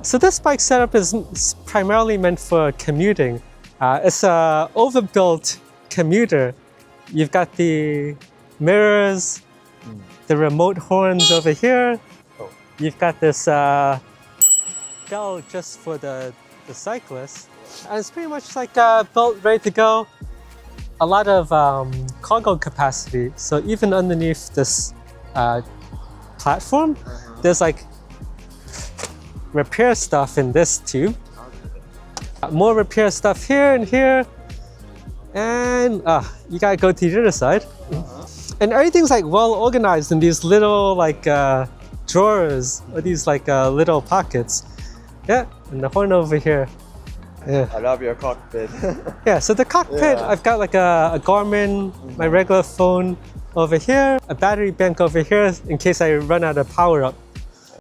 So this bike setup is primarily meant for commuting. It's a overbuilt commuter. You've got the mirrors, the remote horns over here. You've got this bell just for the cyclists. And it's pretty much like built, ready to go. A lot of cargo capacity. So even underneath this platform, there's like repair stuff in this tube. More repair stuff here and here. And you gotta go to the other side. And everything's like well organized in these little like drawers or these like little pockets. Yeah, and the horn over here. Yeah. I love your cockpit. Yeah, so the cockpit, I've got like a Garmin, my regular phone over here, a battery bank over here in case I run out of power up.